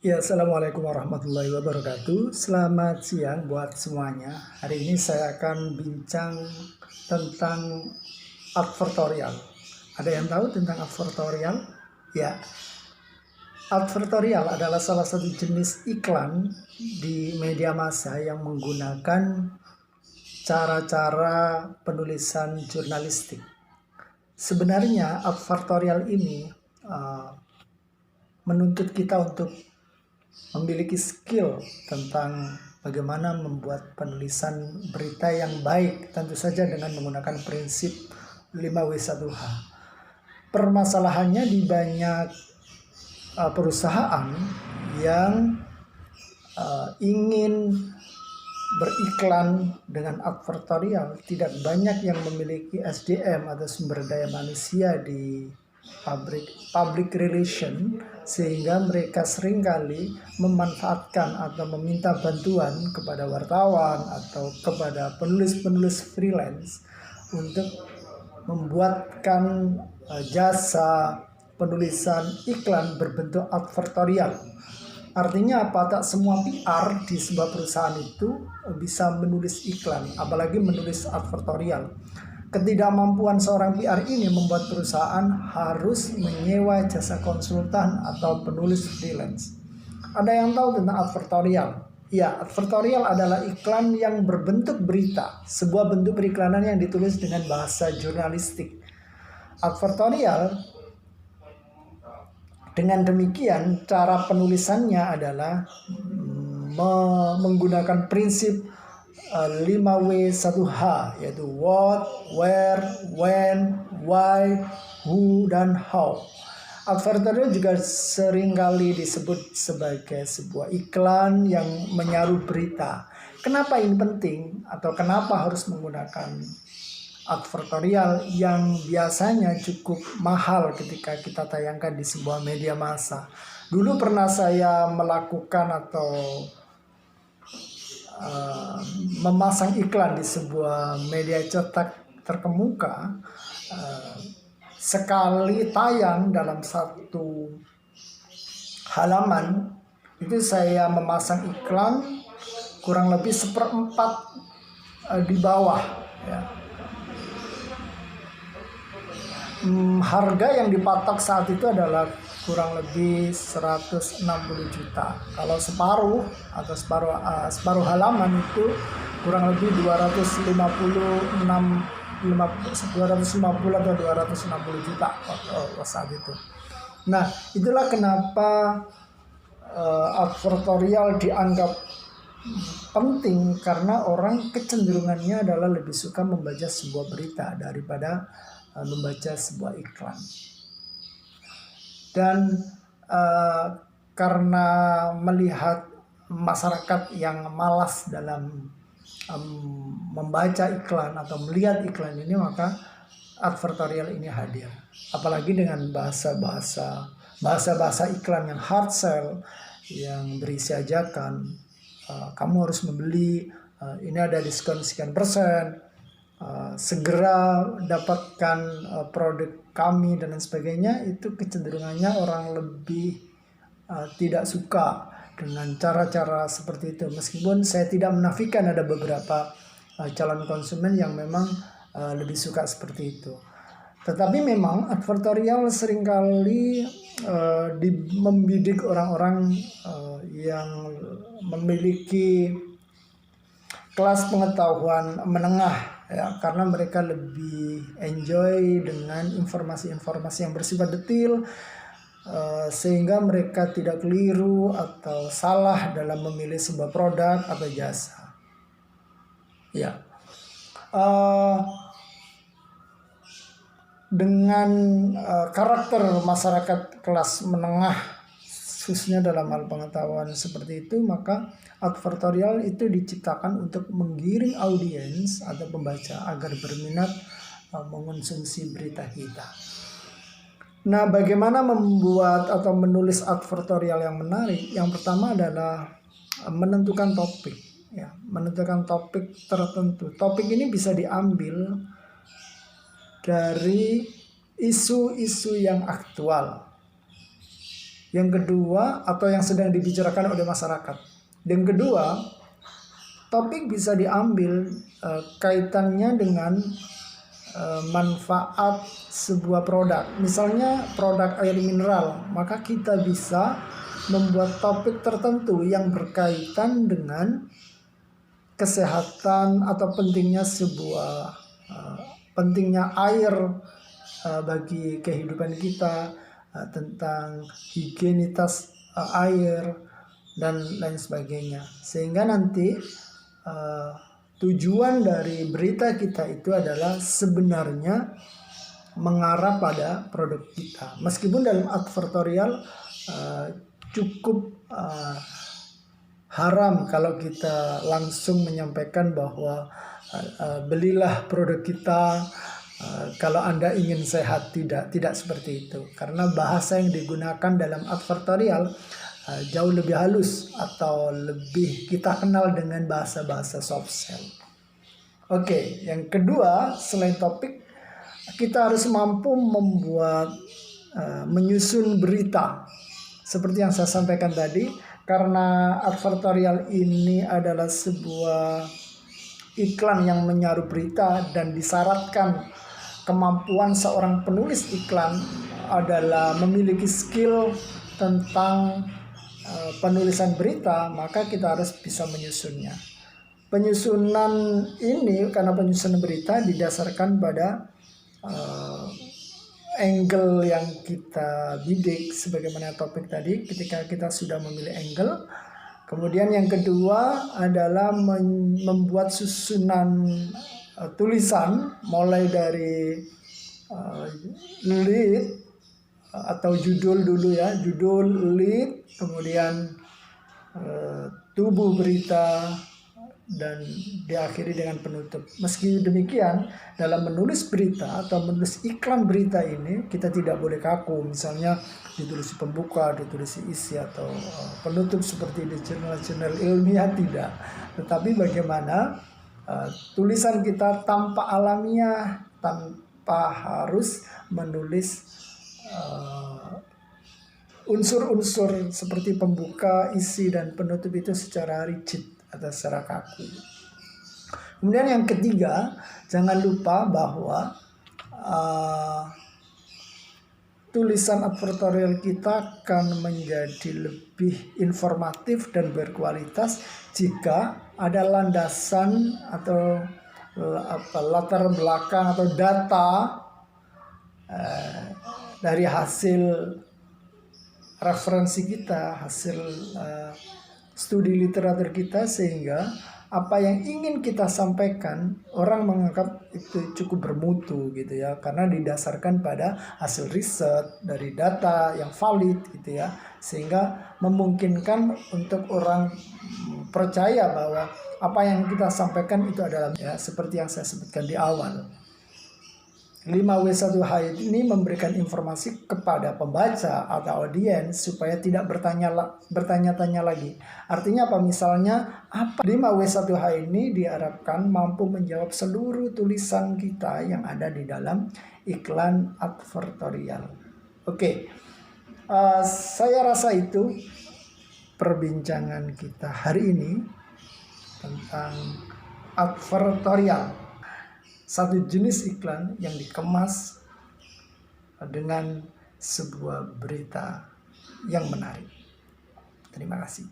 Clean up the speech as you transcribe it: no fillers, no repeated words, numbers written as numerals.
Ya, Assalamualaikum warahmatullahi wabarakatuh. Selamat siang buat semuanya. Hari ini saya akan bincang tentang advertorial. Ada yang tahu tentang advertorial? Ya, advertorial adalah salah satu jenis iklan di media massa yang menggunakan cara-cara penulisan jurnalistik. Sebenarnya advertorial ini menuntut kita untuk memiliki skill tentang bagaimana membuat penulisan berita yang baik, tentu saja dengan menggunakan prinsip 5W1H. Permasalahannya di banyak perusahaan yang ingin beriklan dengan advertorial, tidak banyak yang memiliki SDM atau sumber daya manusia di public relation, sehingga mereka seringkali memanfaatkan atau meminta bantuan kepada wartawan atau kepada penulis-penulis freelance untuk membuatkan jasa penulisan iklan berbentuk advertorial. Artinya apa? Tak semua PR di sebuah perusahaan itu bisa menulis iklan, apalagi menulis advertorial. Ketidakmampuan seorang PR ini membuat perusahaan harus menyewa jasa konsultan atau penulis freelance. Ada yang tahu tentang advertorial? Ya, advertorial adalah iklan yang berbentuk berita, sebuah bentuk periklanan yang ditulis dengan bahasa jurnalistik. Advertorial dengan demikian, cara penulisannya adalah menggunakan prinsip 5W1H, yaitu what, where, when, why, who, dan how. Advertorial juga seringkali disebut sebagai sebuah iklan yang menyaruh berita. Kenapa ini penting atau kenapa harus menggunakan advertorial yang biasanya cukup mahal ketika kita tayangkan di sebuah media massa? Dulu pernah saya melakukan atau memasang iklan di sebuah media cetak terkemuka. Sekali tayang dalam satu halaman itu saya memasang iklan kurang lebih 1/4 di bawah, ya. Harga yang dipatok saat itu adalah kurang lebih 160 juta. Kalau separuh atau separuh halaman itu kurang lebih 250 atau 260 juta saat itu. Nah, itulah kenapa advertorial dianggap penting, karena orang kecenderungannya adalah lebih suka membaca sebuah berita daripada membaca sebuah iklan. Dan karena melihat masyarakat yang malas dalam membaca iklan atau melihat iklan ini, maka advertorial ini hadir. Apalagi dengan bahasa-bahasa iklan yang hard sell, yang berisi ajakan, kamu harus membeli, ini ada diskon sekian persen, segera dapatkan produk kami dan lain sebagainya. Itu kecenderungannya orang lebih tidak suka dengan cara-cara seperti itu. Meskipun saya tidak menafikan ada beberapa calon konsumen yang memang lebih suka seperti itu. Tetapi memang advertorial seringkali membidik orang-orang yang memiliki kelas pengetahuan menengah, ya, karena mereka lebih enjoy dengan informasi-informasi yang bersifat detail, sehingga mereka tidak keliru atau salah dalam memilih sebuah produk atau jasa. Ya, dengan karakter masyarakat kelas menengah khususnya dalam hal pengetahuan seperti itu, maka advertorial itu diciptakan untuk menggiring audiens atau pembaca agar berminat mengonsumsi berita kita. Nah, bagaimana membuat atau menulis advertorial yang menarik? Yang pertama adalah menentukan topik, ya, menentukan topik tertentu. Topik ini bisa diambil dari isu-isu yang aktual, Yang kedua, atau yang sedang dibicarakan oleh masyarakat. Yang kedua, topik bisa diambil kaitannya dengan manfaat sebuah produk. Misalnya produk air mineral, maka kita bisa membuat topik tertentu yang berkaitan dengan kesehatan atau pentingnya air bagi kehidupan kita, tentang higienitas air dan lain sebagainya. Sehingga nanti tujuan dari berita kita itu adalah sebenarnya mengarah pada produk kita. Meskipun dalam advertorial cukup haram kalau kita langsung menyampaikan bahwa belilah produk kita kalau Anda ingin sehat. Tidak seperti itu. Karena bahasa yang digunakan dalam advertorial jauh lebih halus atau lebih kita kenal dengan bahasa-bahasa soft sell. Oke, yang kedua, selain topik, kita harus mampu menyusun berita. Seperti yang saya sampaikan tadi, karena advertorial ini adalah sebuah iklan yang menyarup berita dan disyaratkan kemampuan seorang penulis iklan adalah memiliki skill tentang penulisan berita, maka kita harus bisa menyusunnya. Penyusunan ini, karena penyusunan berita didasarkan pada angle yang kita bidik, sebagaimana topik tadi. Ketika kita sudah memilih angle, kemudian yang kedua adalah membuat susunan tulisan, mulai dari lead atau judul dulu ya, judul, lead, kemudian tubuh berita, dan diakhiri dengan penutup. Meski demikian, dalam menulis berita atau menulis iklan berita ini, kita tidak boleh kaku. Misalnya ditulis pembuka, ditulis isi, atau penutup seperti di jurnal-jurnal ilmiah, tidak. Tetapi bagaimana tulisan kita tanpa alamiah, tanpa harus menulis unsur-unsur seperti pembuka, isi, dan penutup itu secara rigid atau secara kaku. Kemudian yang ketiga, jangan lupa bahwa tulisan advertorial kita akan menjadi lebih informatif dan berkualitas jika ada landasan atau latar belakang atau data dari hasil referensi kita, hasil studi literatur kita, sehingga apa yang ingin kita sampaikan orang menganggap itu cukup bermutu gitu ya, karena didasarkan pada hasil riset dari data yang valid gitu ya, sehingga memungkinkan untuk orang percaya bahwa apa yang kita sampaikan itu adalah ya, seperti yang saya sebutkan di awal. 5W1H ini memberikan informasi kepada pembaca atau audiens supaya tidak bertanya-tanya lagi. Artinya apa? Misalnya, 5W1H ini diharapkan mampu menjawab seluruh tulisan kita yang ada di dalam iklan advertorial. Oke, saya rasa itu perbincangan kita hari ini tentang advertorial. Satu jenis iklan yang dikemas dengan sebuah berita yang menarik. Terima kasih.